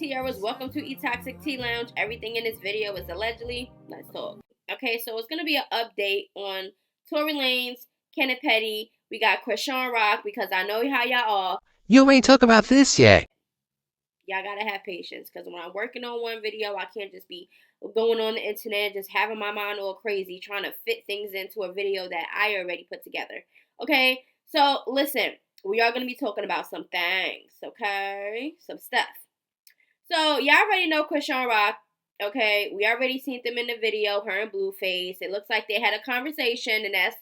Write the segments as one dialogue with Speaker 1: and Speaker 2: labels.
Speaker 1: Tiaras. Welcome to E-Toxic Tea Lounge. Everything in this video is allegedly. Let's talk. Okay, so it's going to be an update on Tory Lanez, Kenneth. We got Chriseanrock because I know how y'all are.
Speaker 2: You ain't talk about this yet.
Speaker 1: Y'all gotta have patience because when I'm working on one video, I can't just be going on the internet, just having my mind all crazy, trying to fit things into a video that I already put together. Okay, so listen, we are going to be talking about some things, okay? Some stuff. So y'all already know Chriseanrock. Okay, we already seen them in the video, her and Blueface. It looks like they had a conversation, and that's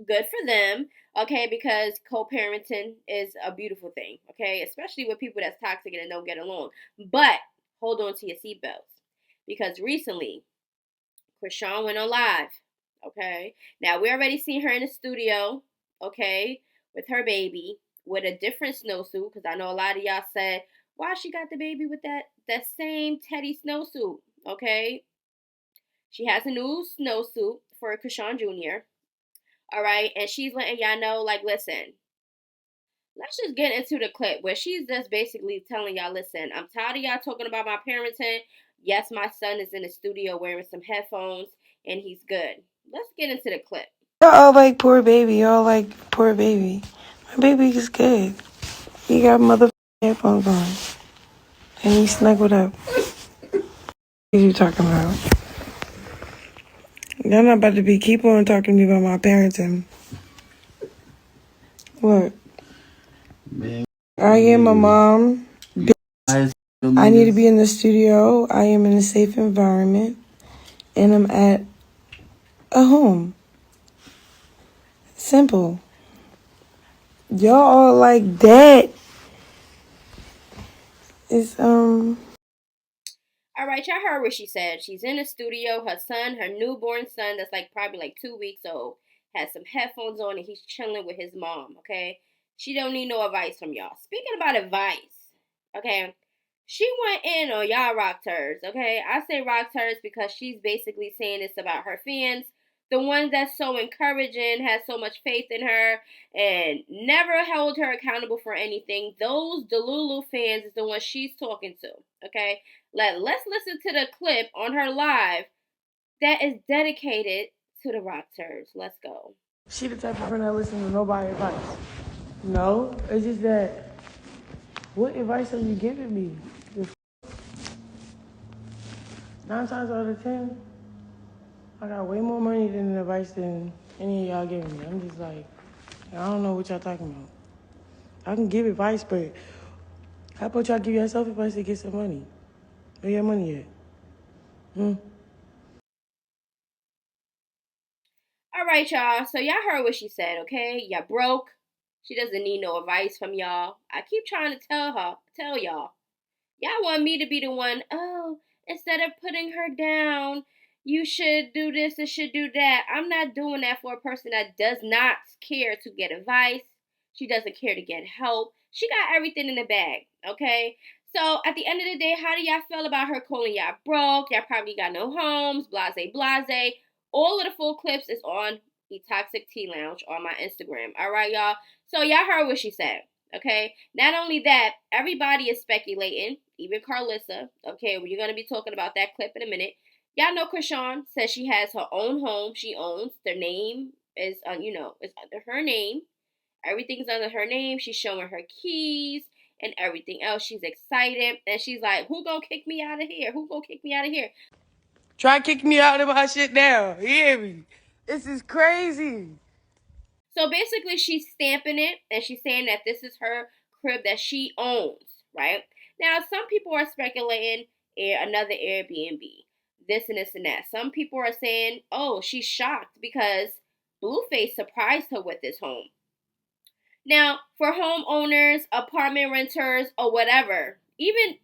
Speaker 1: good for them. Okay, because co-parenting is a beautiful thing. Okay, especially with people that's toxic and don't get along. But hold on to your seatbelts because recently Chrisean went on live. Okay, now we already seen her in the studio. Okay, with her baby with a different snowsuit because I know a lot of y'all said why she got the baby with that same Teddy snowsuit. Okay, she has a new snowsuit for Chrisean Jr. All right, and she's letting y'all know, like, listen, let's just get into the clip where she's just basically telling y'all, listen, I'm tired of y'all talking about my parenting. Yes, my son is in the studio wearing some headphones and he's good. Let's get into the clip.
Speaker 3: Y'all all like poor baby. Y'all like poor baby. My baby is good. He got motherfucking headphones on. And he snuggled up. What are you talking about? Y'all not about to be keep on talking to me about my parenting. What? I am a mom. I need to be in the studio. I am in a safe environment. And I'm at a home. Simple. Y'all all like that. It's
Speaker 1: All right, y'all heard what she said. She's in the studio. Her son, her newborn son, that's like probably like 2 weeks old, has some headphones on and he's chilling with his mom. Okay, she don't need no advice from y'all. Speaking about advice, okay, she went in on y'all rock turds. Okay, I say rock turds because she's basically saying this about her fans, the ones that's so encouraging, has so much faith in her, and never held her accountable for anything. Those Delulu fans is the ones she's talking to. Okay, let's listen to the clip on her live that is dedicated to the rock turds. Let's go.
Speaker 3: she the type of friend that listens to nobody's advice. No, it's just that. What advice are you giving me? 9 times out of 10, I got way more money than advice than any of y'all giving me. I'm just like, I don't know what y'all talking about. I can give advice, but how about y'all give yourself advice to get some money? Where your money at?
Speaker 1: All right, y'all. So y'all heard what she said, okay? Y'all broke. She doesn't need no advice from y'all. I keep trying to tell y'all. Y'all want me to be the one, oh, instead of putting her down, you should do this and should do that. I'm not doing that for a person that does not care to get advice. She doesn't care to get help. She got everything in the bag, okay? So at the end of the day, how do y'all feel about her calling y'all broke? Y'all probably got no homes, blase, blase. All of the full clips is on the Toxic Tea Lounge on my Instagram. All right, y'all. So y'all heard what she said. Okay. Not only that, everybody is speculating, even Karlissa. Okay, we're gonna be talking about that clip in a minute. Y'all know Chrisean says she has her own home. She owns. Their name is, it's under her name. Everything's under her name. She's showing her keys and everything else. She's excited and she's like, "Who gonna kick me out of here? Who gonna kick me out of here?"
Speaker 3: Try to kick me out of my shit now. You hear me? This is crazy.
Speaker 1: So basically, she's stamping it and she's saying that this is her crib that she owns, right? Now, some people are speculating another Airbnb, this and this and that. Some people are saying, oh, she's shocked because Blueface surprised her with this home. Now, for homeowners, apartment renters, or whatever, even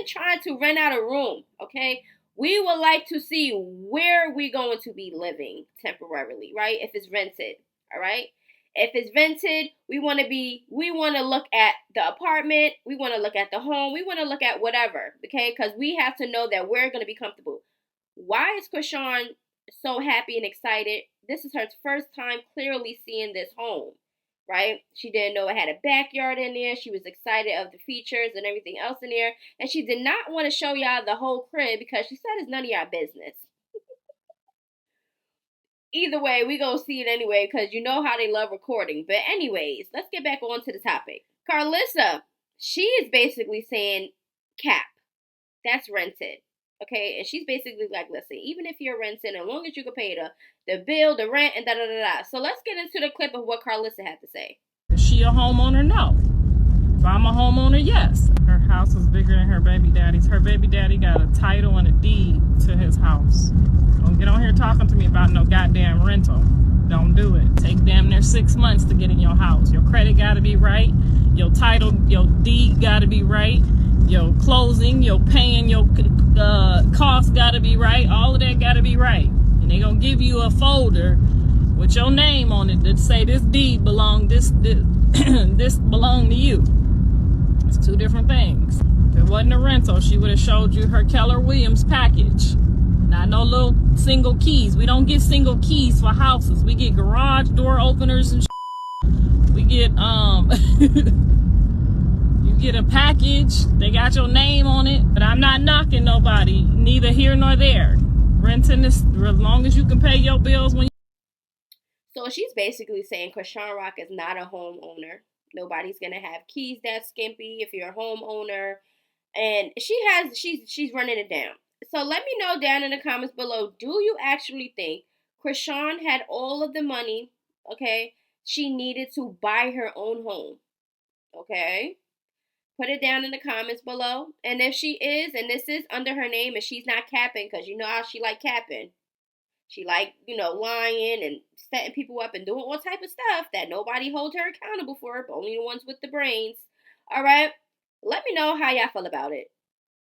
Speaker 1: trying to rent out a room, okay? We would like to see where we're going to be living temporarily, right? If it's rented, all right? If it's rented, we want to look at the apartment, we want to look at the home, we want to look at whatever, okay? Because we have to know that we're going to be comfortable. Why is Chrisean so happy and excited? This is her first time clearly seeing this home, right? She didn't know it had a backyard in there. She was excited of the features and everything else in there. And she did not want to show y'all the whole crib because she said it's none of y'all business. Either way, we gonna see it anyway because you know how they love recording. But anyways, let's get back on to the topic. Karlissa, she is basically saying cap. That's rented. Okay, and she's basically like, listen, even if you're renting, as long as you can pay the bill, the rent, and da da da da. So let's get into the clip of what Karlissa had to say.
Speaker 4: Is she a homeowner? No. If I'm a homeowner, yes. Her house is bigger than her baby daddy's. Her baby daddy got a title and a deed to his house. Don't get on here talking to me about no goddamn rental. Don't do it. Take damn near 6 months to get in your house. Your credit gotta be right. Your title, your deed gotta be right. Your closing, your paying, your costs gotta be right. All of that gotta be right. And they gonna give you a folder with your name on it that say this deed belong this belong to you. It's two different things. If it wasn't a rental, she would have showed you her Keller Williams package. Not no little single keys. We don't get single keys for houses. We get garage door openers and we get you get a package. They got your name on it. But I'm not knocking nobody, neither here nor there. Renting is as long as you can pay your bills when.
Speaker 1: So she's basically saying Chriseanrock is not a homeowner. Nobody's gonna have keys that skimpy if you're a homeowner. And she's running it down. So let me know down in the comments below, do you actually think Chrisean had all of the money, okay, she needed to buy her own home? Okay? Put it down in the comments below. And if she is, and this is under her name, and she's not capping, because you know how she like capping. She like, lying and setting people up and doing all type of stuff that nobody holds her accountable for, but only the ones with the brains. All right? Let me know how y'all feel about it.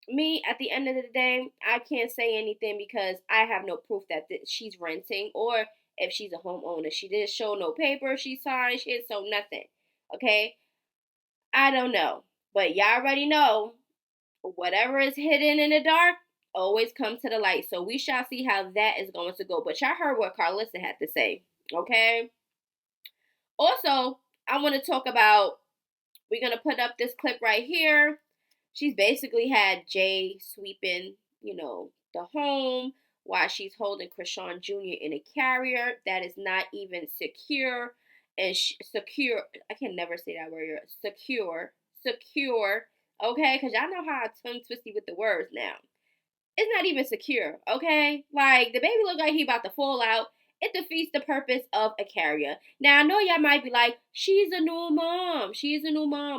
Speaker 1: Me, at the end of the day, I can't say anything because I have no proof that she's renting or if she's a homeowner. She didn't show no paper she signed. She didn't show nothing. Okay? I don't know. But y'all already know whatever is hidden in the dark always comes to the light. So we shall see how that is going to go. But y'all heard what Karlissa had to say. Okay? Also, I want to talk about, we're going to put up this clip right here. She's basically had Jay sweeping, the home while she's holding Chrisean Jr. in a carrier that is not even secure. And secure, I can never say that word. Secure. Okay? Because y'all know how I tongue twisty with the words now. It's not even secure, okay? Like, the baby look like he about to fall out. It defeats the purpose of a carrier. Now, I know y'all might be like, she's a new mom,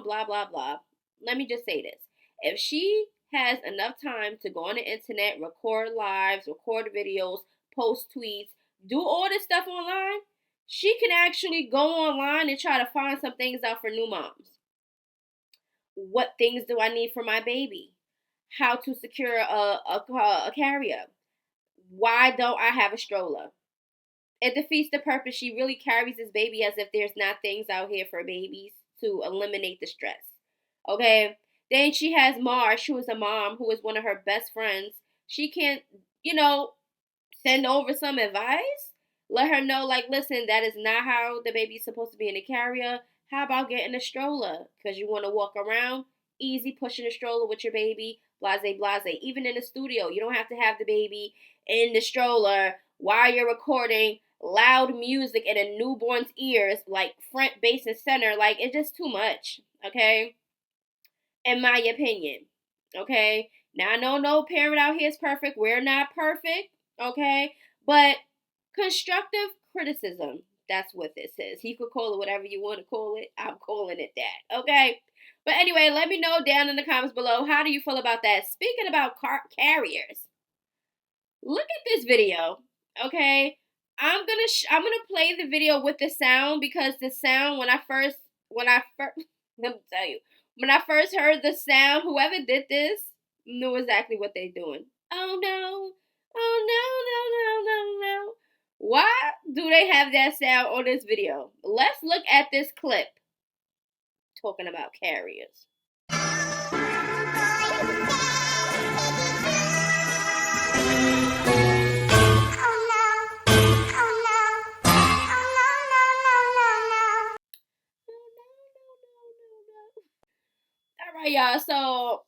Speaker 1: blah, blah, blah. Let me just say this. If she has enough time to go on the internet, record lives, record videos, post tweets, do all this stuff online, she can actually go online and try to find some things out for new moms. What things do I need for my baby? How to secure a carrier? Why don't I have a stroller? It defeats the purpose. She really carries this baby as if there's not things out here for babies to eliminate the stress. Okay? Then she has Marsh, who is a mom, who is one of her best friends. She can't, send over some advice. Let her know, like, listen, that is not how the baby's supposed to be in a carrier. How about getting a stroller? Because you want to walk around. Easy pushing a stroller with your baby. Blase, blase. Even in the studio, you don't have to have the baby in the stroller while you're recording loud music in a newborn's ears, like front, base, and center. Like, it's just too much, okay? In my opinion, okay? Now, I know no parent out here is perfect. We're not perfect, okay? But constructive criticism, that's what this is. You could call it whatever you want to call it. I'm calling it that, okay? But anyway, let me know down in the comments below, how do you feel about that? Speaking about carriers, look at this video, okay? I'm gonna play the video with the sound because the sound when I first let me tell you, when I first heard the sound, whoever did this knew exactly what they're doing. Oh no, oh no. Why do they have that sound on this video? Let's look at this clip talking about carriers.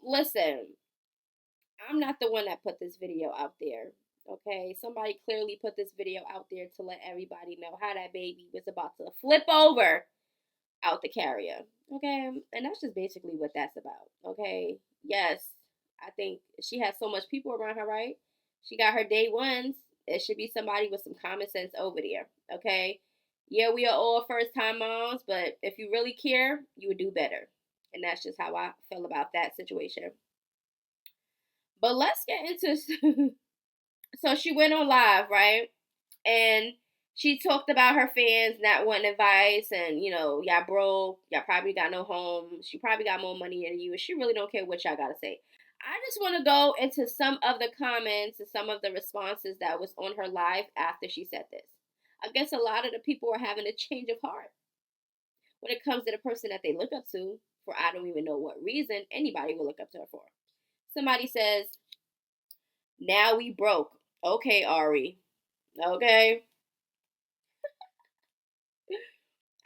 Speaker 1: listen, I'm not the one that put this video out there. Okay, somebody clearly put this video out there to let everybody know how that baby was about to flip over out the carrier. Okay, and that's just basically what that's about. Okay, yes, I think she has so much people around her, right? She got her day ones. It should be somebody with some common sense over there. Okay, yeah, we are all first time moms, but if you really care, you would do better. And that's just how I feel about that situation. But let's get into. So she went on live, right? And she talked about her fans not wanting advice, and y'all broke, y'all probably got no home. She probably got more money than you, and she really don't care what y'all gotta say. I just want to go into some of the comments and some of the responses that was on her live after she said this. I guess a lot of the people are having a change of heart when it comes to the person that they look up to for I don't even know what reason anybody will look up to her for. Somebody says, "Now we broke." Okay, Ari. Okay.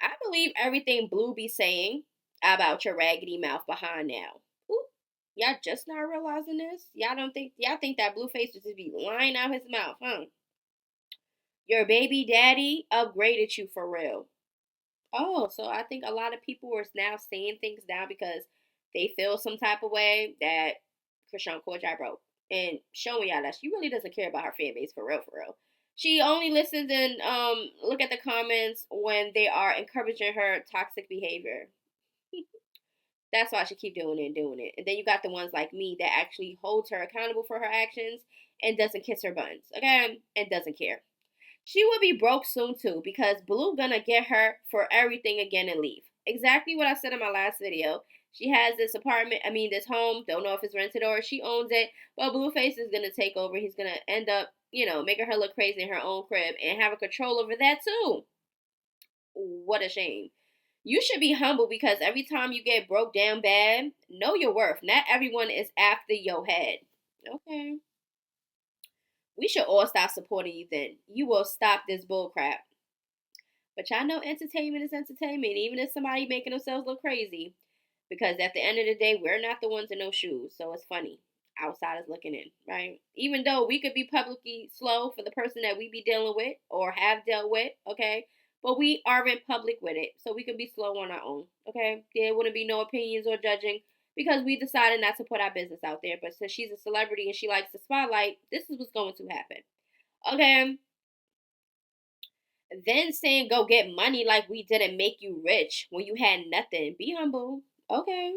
Speaker 1: I believe everything Blue be saying about your raggedy mouth behind now. Ooh, y'all just not realizing this? Y'all think that Blueface would just be lying out his mouth, huh? Your baby daddy upgraded you for real. Oh, so I think a lot of people are now saying things now because they feel some type of way that Chrisean called y'all broke. And showing y'all that she really doesn't care about her fan base for real, for real. She only listens and look at the comments when they are encouraging her toxic behavior. That's why she keep doing it and doing it. And then you got the ones like me that actually holds her accountable for her actions and doesn't kiss her buns, okay? And doesn't care. She will be broke soon too because Blue gonna get her for everything again and leave. Exactly what I said in my last video. She has this apartment, this home, don't know if it's rented or she owns it, but Blueface is gonna take over. He's gonna end up, making her look crazy in her own crib and having control over that too. What a shame. You should be humble because every time you get broke down bad, know your worth. Not everyone is after your head. Okay. We should all stop supporting you then. You will stop this bullcrap. But y'all know entertainment is entertainment, even if somebody making themselves look crazy. Because at the end of the day, we're not the ones in those shoes. So it's funny. Outsiders looking in, right? Even though we could be publicly slow for the person that we be dealing with or have dealt with, okay? But we are in public with it. So we can be slow on our own, okay? There wouldn't be no opinions or judging because we decided not to put our business out there. But since she's a celebrity and she likes the spotlight, this is what's going to happen. Okay? Then saying go get money like we didn't make you rich when you had nothing. Be humble. Okay?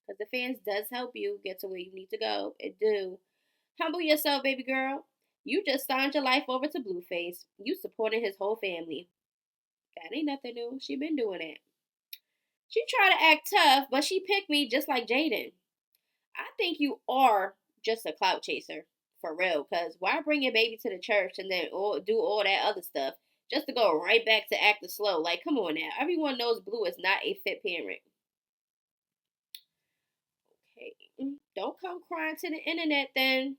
Speaker 1: Because the fans does help you get to where you need to go. It do. Humble yourself, baby girl. You just signed your life over to Blueface. You supporting his whole family. That ain't nothing new. She been doing it. She tried to act tough, but she picked me just like Jaden. I think you are just a clout chaser. For real. Because why bring your baby to the church and then do all that other stuff just to go right back to acting slow? Like, come on now. Everyone knows Blue is not a fit parent. Okay. Don't come crying to the internet then.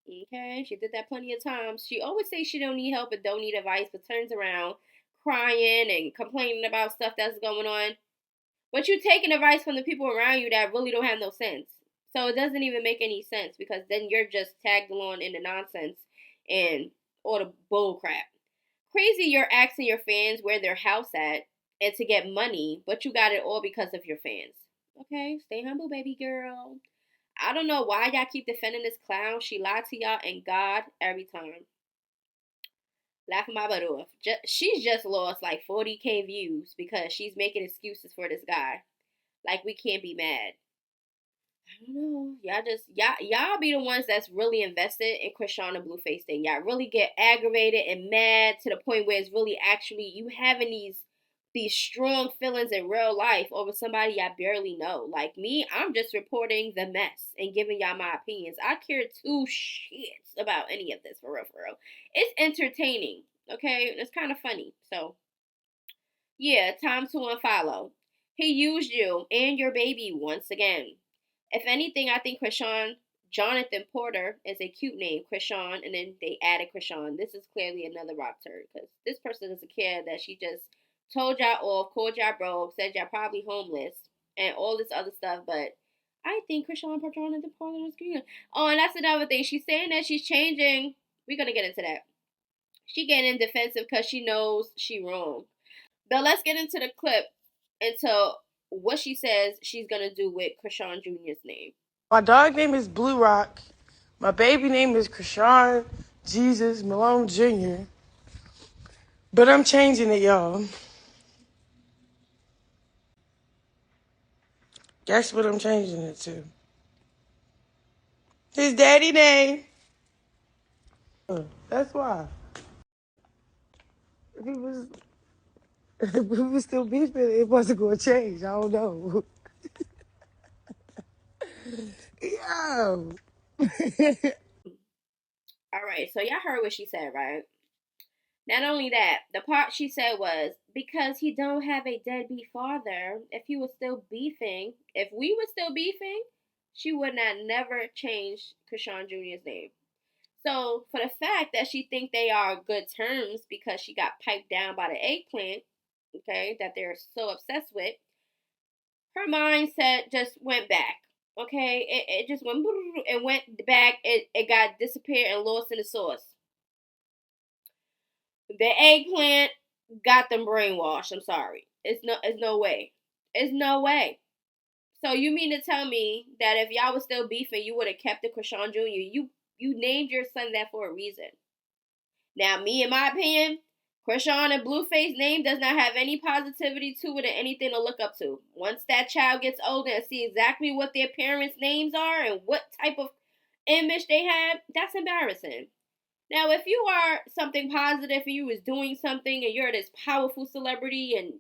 Speaker 1: Okay, she did that plenty of times. She always says she don't need help and don't need advice, but turns around crying and complaining about stuff that's going on. But you're taking advice from the people around you that really don't have no sense. So it doesn't even make any sense because then you're just tagged along in the nonsense and all the bull crap. Crazy you're asking your fans where their house at and to get money, but you got it all because of your fans. Okay, stay humble, baby girl. I don't know why y'all keep defending this clown. She lied to y'all and God every time. Laughing my butt off. She's just lost like 40K views because she's making excuses for this guy. Like we can't be mad. I don't know. Y'all be the ones that's really invested in Chrisean and Blueface thing. Y'all really get aggravated and mad to the point where it's really actually you having these strong feelings in real life over somebody y'all barely know. Like me, I'm just reporting the mess and giving y'all my opinions. I care two shits about any of this, for real, for real. It's entertaining, okay? It's kind of funny. So, yeah, time to unfollow. He used you and your baby once again. If anything, I think Jonathan Porter is a cute name, Chrisean, and then they added Chrisean. This is clearly another rock turd because this person doesn't care that she just told y'all off, called y'all broke, said y'all probably homeless, and all this other stuff. But I think Chrisean put her on the part of the screen. Oh, and that's another thing. She's saying that she's changing. We're gonna get into that. She getting defensive because she knows she wrong. But let's get into the clip into what she says she's gonna do with Chrisean Jr.'s name.
Speaker 3: My dog name is Blue Rock. My baby name is Chrisean Jesus Malone Jr. But I'm changing it, y'all. Guess what I'm changing it to? His daddy name. That's why. If he was, if we was still beefing, it wasn't gonna change. I don't know. Yo.
Speaker 1: All right, so y'all heard what she said, right? Not only that, the part she said was because he don't have a deadbeat father. If he was still beefing, if we were still beefing, she would not never change Chrisean Jr.'s name. So for the fact that she think they are good terms because she got piped down by the eggplant, okay, that they're so obsessed with, her mindset just went back. Okay, it just went back. It got disappeared and lost in the sauce. The eggplant got them brainwashed. I'm sorry. It's no way. It's no way. So you mean to tell me that if y'all was still beefing, you would have kept the Chrisean Jr. You named your son that for a reason. Now, me, in my opinion, Chrisean and Blueface name does not have any positivity to it or anything to look up to. Once that child gets older and see exactly what their parents' names are and what type of image they have, that's embarrassing. Now, if you are something positive and you was doing something and you're this powerful celebrity and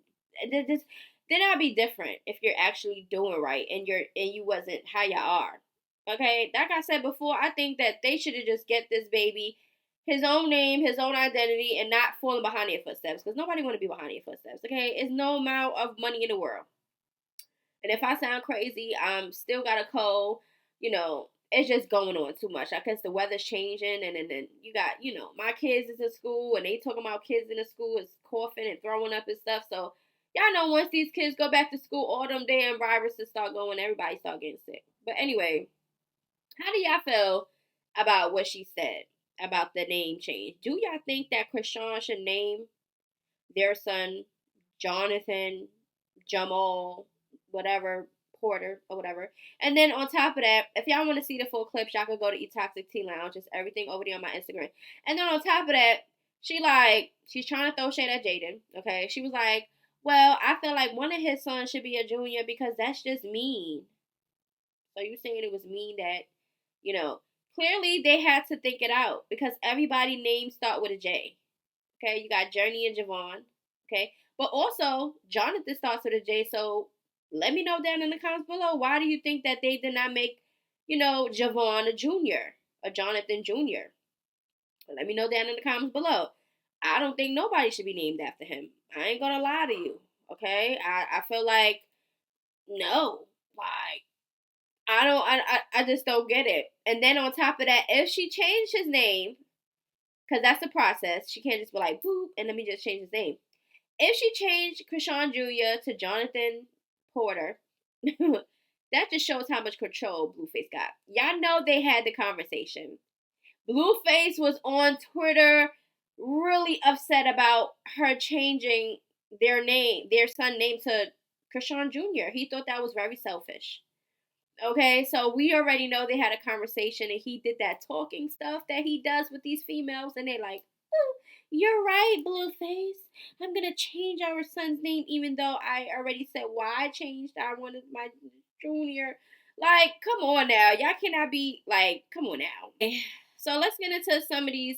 Speaker 1: then I'll be different if you're actually doing right and you wasn't how y'all are. Okay, like I said before, I think that they should have just get this baby his own name, his own identity, and not falling behind their footsteps because nobody want to be behind their footsteps. Okay, it's no amount of money in the world. And if I sound crazy, I'm still got a cold. It's just going on too much. I guess the weather's changing, and then you got, my kids is in school, and they talking about kids in the school is coughing and throwing up and stuff. So y'all know once these kids go back to school, all them damn viruses start going, everybody start getting sick. But anyway, how do y'all feel about what she said about the name change? Do y'all think that Chrisean should name their son Jonathan, Jamal, whatever, Porter, or whatever? And then on top of that, if y'all want to see the full clips, y'all can go to eToxic Tea Lounge. It's everything over there on my Instagram. And then on top of that, she's trying to throw shade at Jaden. Okay, she was like, well, I feel like one of his sons should be a junior because that's just mean. So you saying it was mean that, clearly they had to think it out because everybody names start with a J. Okay, you got Journey and Javon. Okay, but also Jonathan starts with a J. So let me know down in the comments below, why do you think that they did not make, Javon a junior, a Jonathan Jr.? Let me know down in the comments below. I don't think nobody should be named after him. I ain't gonna lie to you. Okay, I feel like no, like I just don't get it. And then on top of that, if she changed his name, because that's the process, she can't just be like, boop, and let me just change his name. If she changed Chrisean Jr. to Jonathan Porter, that just shows how much control Blueface got. Y'all know they had the conversation. Blueface was on Twitter really upset about her changing their son name to Chrisean Jr. He thought that was very selfish. Okay, so we already know they had a conversation and he did that talking stuff that he does with these females, and they like, oh, you're right, Blueface. I'm gonna change our son's name even though I already said why I changed. I wanted my junior. Like, come on now. Y'all cannot be like, come on now. So let's get into some of these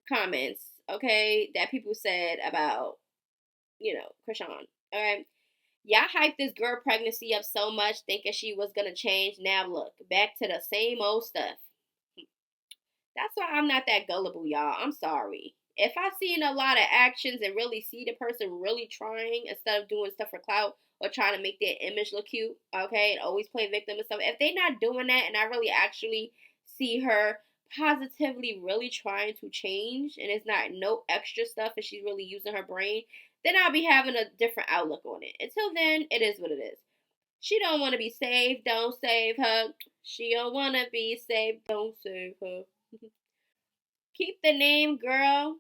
Speaker 1: comments, okay, that people said about, Chrisean. Alright. Y'all hyped this girl pregnancy up so much thinking she was going to change. Now look, back to the same old stuff. That's why I'm not that gullible, y'all. I'm sorry. If I seen a lot of actions and really see the person really trying instead of doing stuff for clout or trying to make their image look cute, okay, and always play victim and stuff. If they not doing that and I really actually see her positively really trying to change and it's not no extra stuff and she's really using her brain, then I'll be having a different outlook on it. Until then, it is what it is. She don't want to be saved. Don't save her. She don't want to be saved. Don't save her. Keep the name, girl.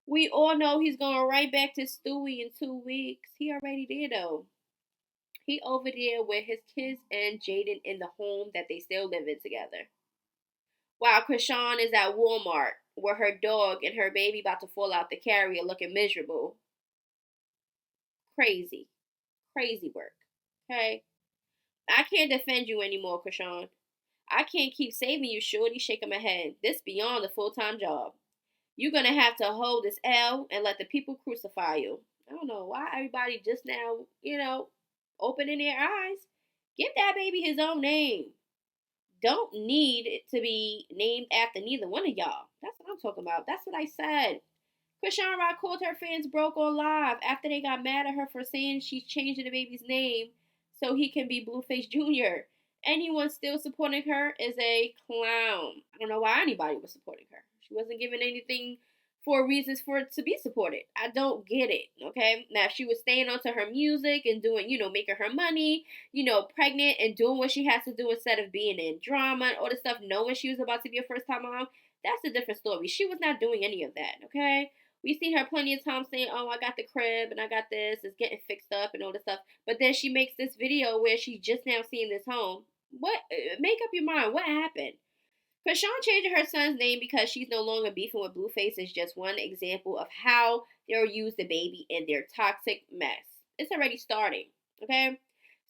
Speaker 1: We all know he's going right back to Stewie in 2 weeks. He already did, though. He over there with his kids and Jaden in the home that they still live in together. While Chrisean is at Walmart with her dog and her baby about to fall out the carrier looking miserable. Crazy. Crazy work. Okay? I can't defend you anymore, Chrisean. I can't keep saving you, shorty, shaking my head. This beyond a full-time job. You're going to have to hold this L and let the people crucify you. I don't know why everybody just now, opening their eyes. Give that baby his own name. Don't need it to be named after neither one of y'all. That's what I'm talking about. That's what I said. Chriseanrock called her fans broke on live after they got mad at her for saying she's changing the baby's name so he can be Blueface Jr. Anyone still supporting her is a clown. I don't know why anybody was supporting her. She wasn't given anything for reasons for it to be supported. I don't get it, okay? Now, if she was staying onto her music and doing, making her money, pregnant and doing what she has to do instead of being in drama and all this stuff, knowing she was about to be a first-time mom, that's a different story. She was not doing any of that, okay? We've seen her plenty of times saying, oh, I got the crib and I got this, it's getting fixed up and all this stuff. But then she makes this video where she's just now seeing this home. What? Make up your mind. What happened? Chrisean changing her son's name because she's no longer beefing with Blueface is just one example of how they'll use the baby in their toxic mess. It's already starting, okay?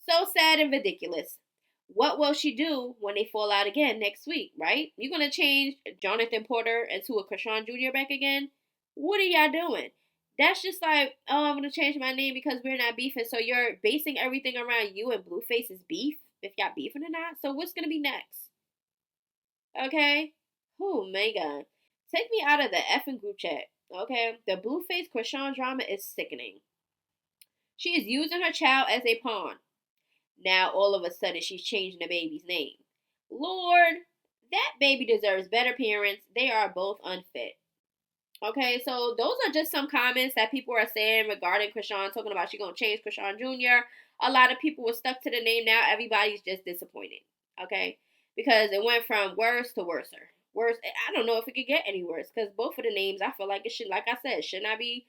Speaker 1: So sad and ridiculous. What will she do when they fall out again next week, right? You're going to change Jonathan Porter into a Chrisean Jr. back again? What are y'all doing? That's just like, oh, I'm going to change my name because we're not beefing. So you're basing everything around you and Blueface's beef, if y'all beefing or not. So what's going to be next? Okay? Oh my god. Take me out of the effing group chat. Okay? The Blueface Chrisean drama is sickening. She is using her child as a pawn. Now all of a sudden she's changing the baby's name. Lord, that baby deserves better parents. They are both unfit. Okay, so those are just some comments that people are saying regarding Chrisean, talking about she's going to change Chrisean Jr. A lot of people were stuck to the name. Now everybody's just disappointed. Okay? Because it went from worse to worser. Worse. I don't know if it could get any worse because both of the names, I feel like it should, like I said, should not be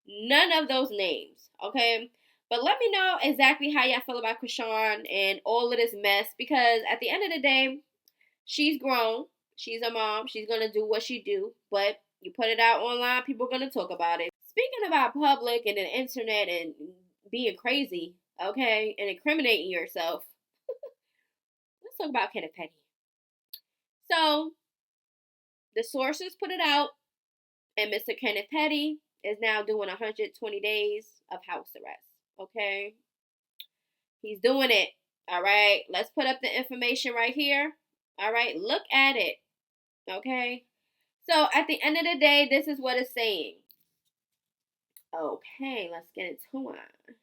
Speaker 1: none of those names. Okay? But let me know exactly how y'all feel about Chrisean and all of this mess because at the end of the day, she's grown. She's a mom. She's going to do what she do. But you put it out online, people are going to talk about it. Speaking about public and the internet and being crazy, okay, and incriminating yourself, let's talk about Kenneth Petty. So, the sources put it out, and Mr. Kenneth Petty is now doing 120 days of house arrest, okay? He's doing it, all right? Let's put up the information right here, all right? Look at it, okay? So, at the end of the day, this is what it's saying. Okay, let's get into it.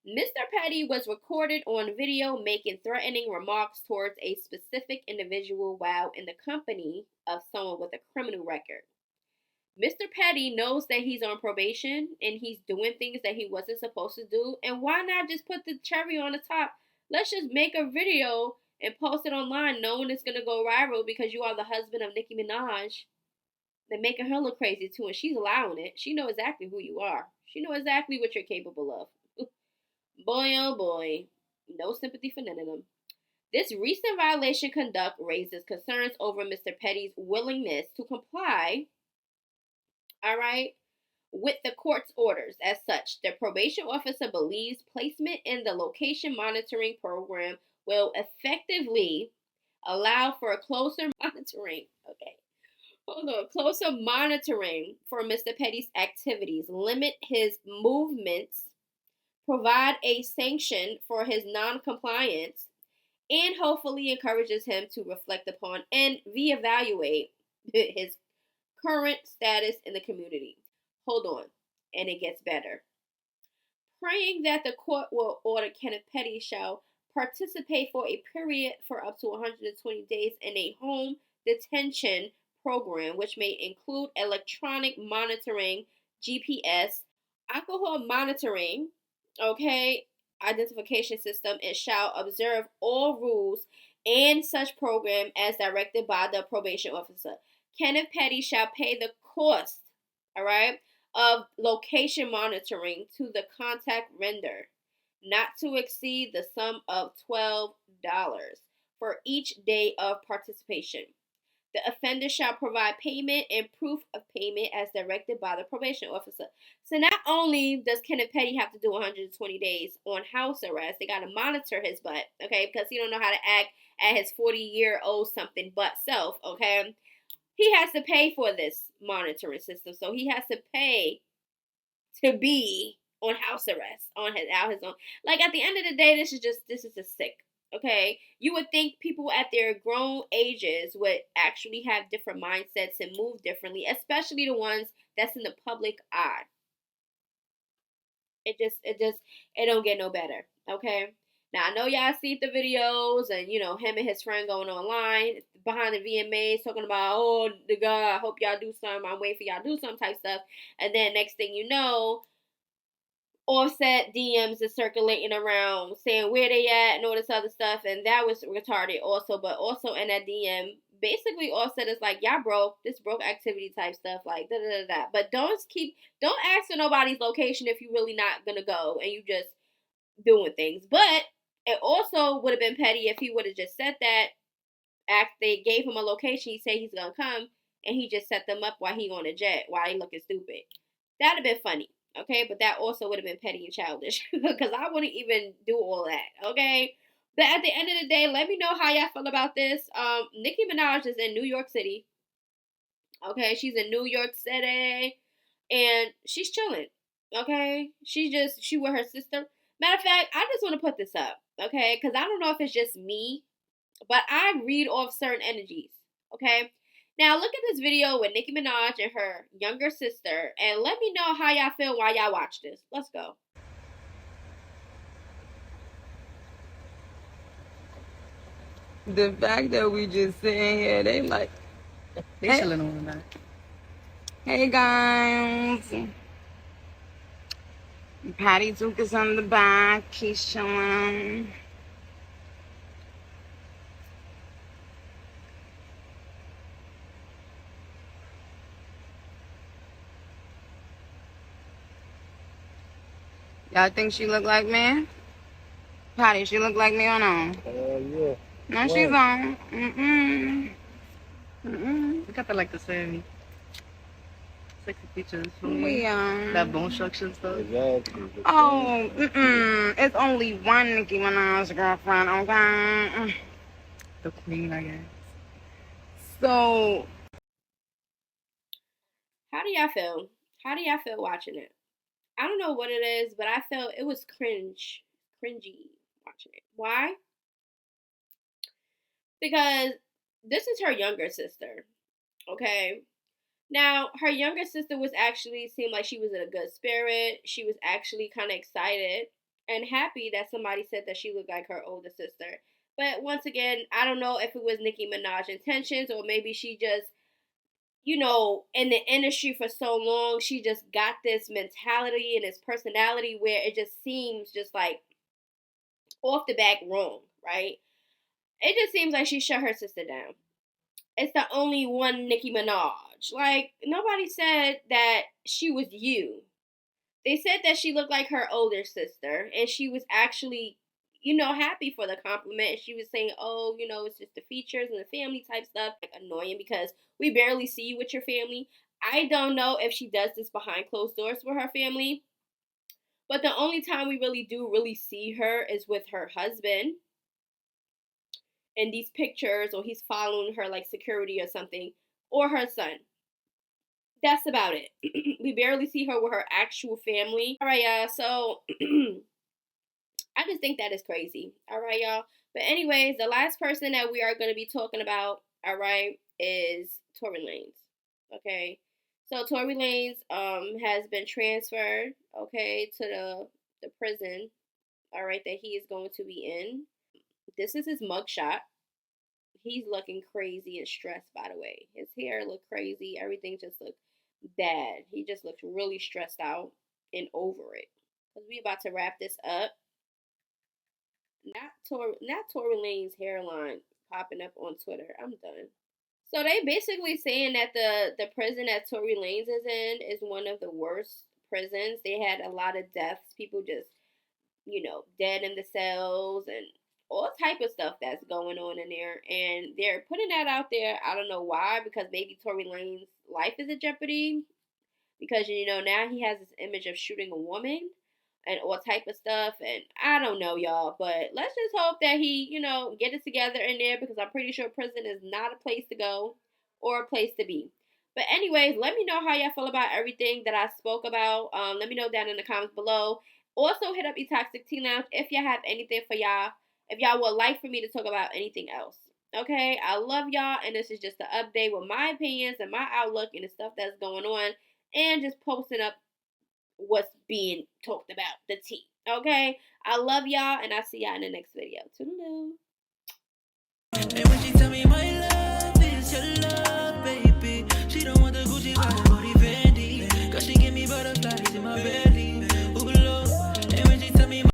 Speaker 1: Mr. Petty was recorded on video making threatening remarks towards a specific individual while in the company of someone with a criminal record. Mr. Petty knows that he's on probation and he's doing things that he wasn't supposed to do. And why not just put the cherry on the top? Let's just make a video and post it online knowing it's going to go viral because you are the husband of Nicki Minaj. They're making her look crazy too, and she's allowing it. She knows exactly who you are. She knows exactly what you're capable of. Boy, oh boy. No sympathy for none of them. This recent violation conduct raises concerns over Mr. Petty's willingness to comply, all right, with the court's orders. As such, the probation officer believes placement in the location monitoring program will effectively allow for a closer monitoring. Okay. Hold on. Closer monitoring for Mr. Petty's activities, limit his movements, provide a sanction for his non-compliance, and hopefully encourages him to reflect upon and reevaluate his current status in the community. Hold on. And it gets better. Praying that the court will order Kenneth Petty shall participate for a period for up to 120 days in a home detention program, which may include electronic monitoring, GPS, alcohol monitoring, okay, identification system and shall observe all rules and such program as directed by the probation officer. Kenneth Petty shall pay the cost, all right, of location monitoring to the contact render, not to exceed the sum of $12 for each day of participation. The offender shall provide payment and proof of payment as directed by the probation officer. So not only does Kenneth Petty have to do 120 days on house arrest, they got to monitor his butt, okay, because he don't know how to act at his 40-year-old something but self, okay. He has to pay for this monitoring system, so he has to pay to be on house arrest on his own. Like, at the end of the day, this is just sick. Okay, you would think people at their grown ages would actually have different mindsets and move differently, especially the ones that's in the public eye. It don't get no better. Okay, now I know y'all see the videos and him and his friend going online behind the VMAs talking about, oh the God, I hope y'all do something. I'm waiting for y'all to do some type stuff, and then next thing you know, Offset DMs is circulating around saying where they at and all this other stuff, and that was retarded also. But also in that DM, basically Offset is like, y'all broke, this broke activity type stuff, like da da da da. But don't ask for nobody's location if you really not gonna go and you just doing things. But it also would have been petty if he would have just said that after they gave him a location, he said he's gonna come, and he just set them up while he on a jet, while he looking stupid. That'd have been funny. Okay, but that also would have been petty and childish because I wouldn't even do all that. Okay, but at the end of the day, let me know how y'all feel about this. Nicki Minaj is in New York City. Okay, she's in New York City, and she's chilling. Okay, she with her sister. Matter of fact, I just want to put this up. Okay, because I don't know if it's just me, but I read off certain energies. Okay. Now look at this video with Nicki Minaj and her younger sister, and let me know how y'all feel while y'all watch this. Let's go.
Speaker 5: The fact that we just sitting here, they like,
Speaker 6: They
Speaker 5: hey,
Speaker 6: chilling on that.
Speaker 5: hey guys. Patty Duke is on the back. He's chilling. Y'all think she look like me? Patty, she look like me or no?
Speaker 7: Yeah.
Speaker 5: No, she's on. Mm-mm. Mm-mm.
Speaker 6: We got like the same sexy features.
Speaker 5: We
Speaker 6: That bone structure stuff.
Speaker 7: Exactly.
Speaker 5: Oh, it's only one Nicki Minaj girlfriend, okay?
Speaker 6: The queen, I guess.
Speaker 5: So,
Speaker 1: How do y'all feel? How do y'all feel watching it? I don't know what it is, but I felt it was cringy watching it. Why? Because this is her younger sister. Okay. Now, her younger sister seemed like she was in a good spirit. She was actually kind of excited and happy that somebody said that she looked like her older sister. But once again, I don't know if it was Nicki Minaj's intentions or maybe she just, in the industry for so long, she just got this mentality and this personality where it just seems just like off the back wrong, right? It just seems like she shut her sister down. It's the only one Nicki Minaj. Like, nobody said that she was you. They said that she looked like her older sister, and she was actually, happy for the compliment. She was saying, oh, it's just the features and the family type stuff. Like, annoying because we barely see you with your family. I don't know if she does this behind closed doors with her family, but the only time we really see her is with her husband in these pictures, or he's following her like security or something, or her son. That's about it. We barely see her with her actual family. All right, y'all. So I just think that is crazy. All right, y'all. But anyways, the last person that we are going to be talking about, all right, is Tory Lanez. Okay. So Tory Lanez has been transferred, okay, to the prison, all right, that he is going to be in. This is his mugshot. He's looking crazy and stressed, by the way. His hair looked crazy. Everything just looked bad. He just looked really stressed out and over it. Because we about to wrap this up. not Tory Lanez hairline popping up on Twitter. I'm done. So they basically saying that the prison that Tory Lanez is in is one of the worst prisons. They had a lot of deaths, people just, dead in the cells and all type of stuff that's going on in there. And they're putting that out there. I don't know why, because maybe Tory Lanez's life is in jeopardy. Because, now he has this image of shooting a woman and all type of stuff. And I don't know, y'all. But let's just hope that he, get it together in there. Because I'm pretty sure prison is not a place to go or a place to be. But anyways, let me know how y'all feel about everything that I spoke about. Let me know down in the comments below. Also, hit up eToxic Tea Lounge if y'all have anything for y'all. If y'all would like for me to talk about anything else. Okay? I love y'all. And this is just an update with my opinions and my outlook and the stuff that's going on. And just posting up what's being talked about. The tea. Okay? I love y'all. And I'll see y'all in the next video. Toodaloo. And when she tell me my love is your love.